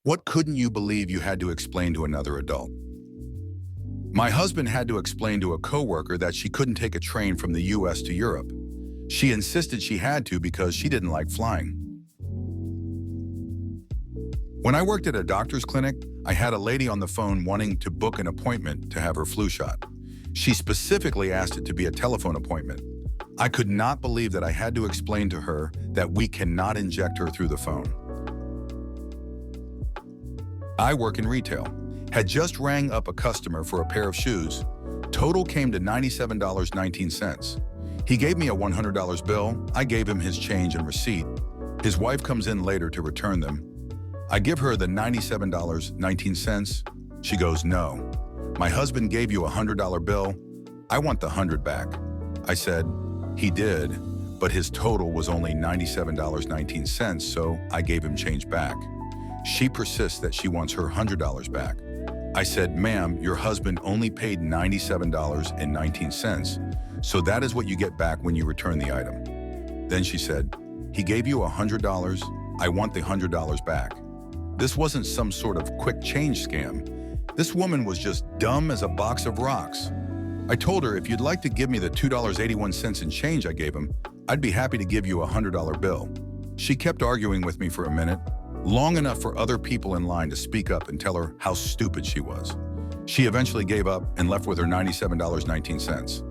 What couldn't you believe you had to explain to another adult? My husband had to explain to a coworker that she couldn't take a train from the US to Europe. She insisted she had to because she didn't like flying. When I worked at a doctor's clinic, I had a lady on the phone wanting to book an appointment to have her flu shot. She specifically asked it to be a telephone appointment. I could not believe that I had to explain to her that we cannot inject her through the phone. I work in retail. Had just rang up a customer for a pair of shoes. Total came to $97.19. He gave me a $100 bill. I gave him his change and receipt. His wife comes in later to return them. I give her the $97.19. She goes, "No. My husband gave you a $100 bill. I want the 100 back." I said, "He did, but his total was only $97.19, so I gave him change back." She persists that she wants her $100 back. I said, "Ma'am, your husband only paid $97.19, so that is what you get back when you return the item." Then she said, "He gave you $100. I want the $100 back." This wasn't some sort of quick change scam. This woman was just dumb as a box of rocks. I told her, "If you'd like to give me the $2.81 in change I gave him, I'd be happy to give you a $100 bill." She kept arguing with me for a minute, long enough for other people in line to speak up and tell her how stupid she was. She eventually gave up and left with her $97.19.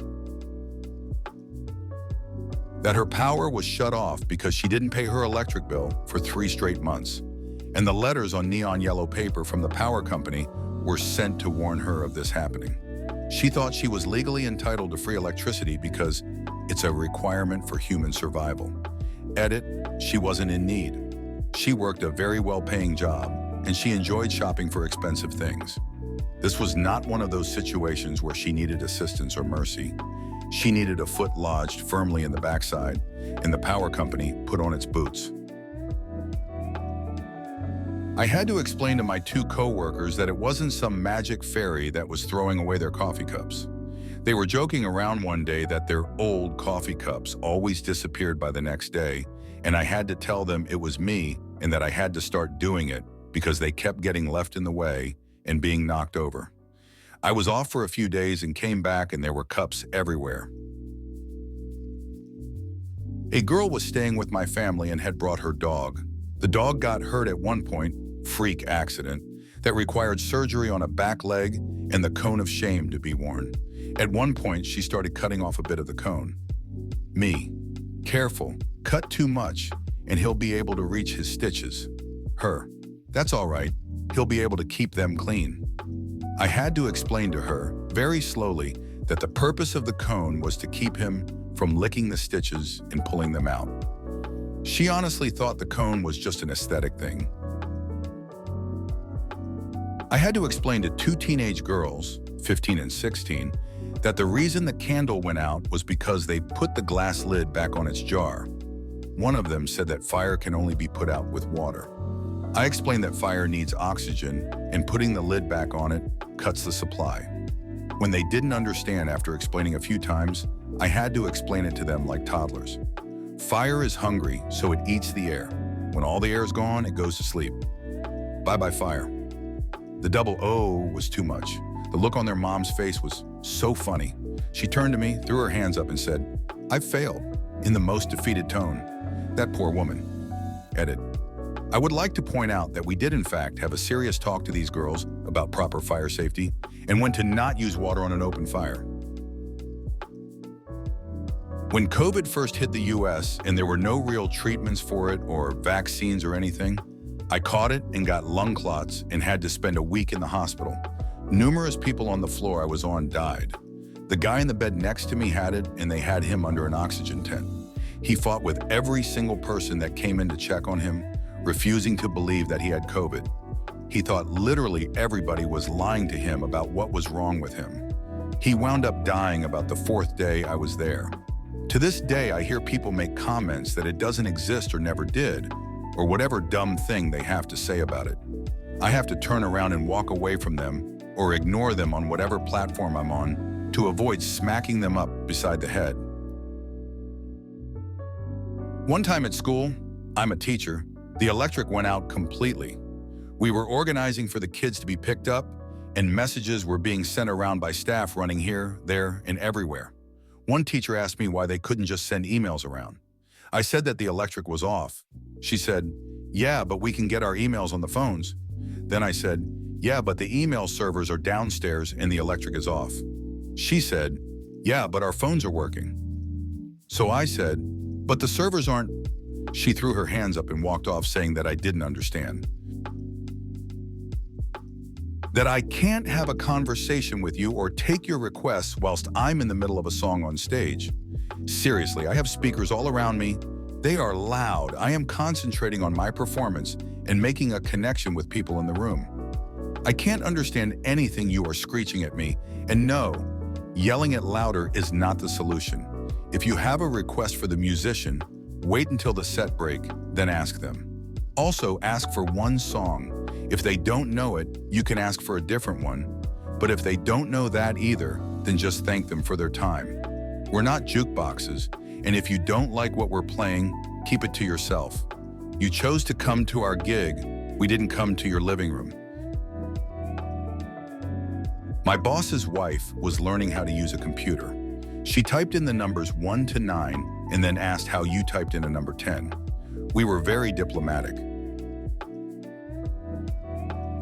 That her power was shut off because she didn't pay her electric bill for 3 straight months. And the letters on neon yellow paper from the power company were sent to warn her of this happening. She thought she was legally entitled to free electricity because it's a requirement for human survival. Edit, she wasn't in need. She worked a very well-paying job, and she enjoyed shopping for expensive things. This was not one of those situations where she needed assistance or mercy. She needed a foot lodged firmly in the backside, and the power company put on its boots. I had to explain to my 2 coworkers that it wasn't some magic fairy that was throwing away their coffee cups. They were joking around one day that their old coffee cups always disappeared by the next day, and I had to tell them it was me and that I had to start doing it because they kept getting left in the way and being knocked over. I was off for a few days and came back and there were cups everywhere. A girl was staying with my family and had brought her dog. The dog got hurt at one point, freak accident, that required surgery on a back leg and the cone of shame to be worn. At one point, she started cutting off a bit of the cone. Me, careful, cut too much, and he'll be able to reach his stitches. Her, that's all right, he'll be able to keep them clean. I had to explain to her, very slowly, that the purpose of the cone was to keep him from licking the stitches and pulling them out. She honestly thought the cone was just an aesthetic thing. I had to explain to 2 teenage girls, 15 and 16, that the reason the candle went out was because they put the glass lid back on its jar. One of them said that fire can only be put out with water. I explained that fire needs oxygen, and putting the lid back on it cuts the supply. When they didn't understand after explaining a few times, I had to explain it to them like toddlers. Fire is hungry, so it eats the air. When all the air is gone, it goes to sleep. Bye-bye fire. The double O was too much. The look on their mom's face was so funny. She turned to me, threw her hands up and said, "I've failed," in the most defeated tone. That poor woman. Edit. I would like to point out that we did in fact have a serious talk to these girls about proper fire safety and when to not use water on an open fire. When COVID first hit the US and there were no real treatments for it or vaccines or anything, I caught it and got lung clots and had to spend a week in the hospital. Numerous people on the floor I was on died. The guy in the bed next to me had it and they had him under an oxygen tent. He fought with every single person that came in to check on him, refusing to believe that he had COVID. He thought literally everybody was lying to him about what was wrong with him. He wound up dying about the 4th day I was there. To this day, I hear people make comments that it doesn't exist or never did, or whatever dumb thing they have to say about it. I have to turn around and walk away from them or ignore them on whatever platform I'm on to avoid smacking them up beside the head. One time at school, I'm a teacher, the electric went out completely. We were organizing for the kids to be picked up, and messages were being sent around by staff running here, there, and everywhere. One teacher asked me why they couldn't just send emails around. I said that the electric was off. She said, "Yeah, but we can get our emails on the phones." Then I said, "Yeah, but the email servers are downstairs and the electric is off." She said, "Yeah, but our phones are working." So I said, "But the servers aren't." She threw her hands up and walked off, saying that I didn't understand. That I can't have a conversation with you or take your requests whilst I'm in the middle of a song on stage. Seriously, I have speakers all around me. They are loud. I am concentrating on my performance and making a connection with people in the room. I can't understand anything you are screeching at me, and no, yelling it louder is not the solution. If you have a request for the musician, wait until the set break, then ask them. Also, ask for one song. If they don't know it, you can ask for a different one. But if they don't know that either, then just thank them for their time. We're not jukeboxes, and if you don't like what we're playing, keep it to yourself. You chose to come to our gig. We didn't come to your living room. My boss's wife was learning how to use a computer. She typed in the numbers 1 to 9 and then asked how you typed in a number 10. We were very diplomatic.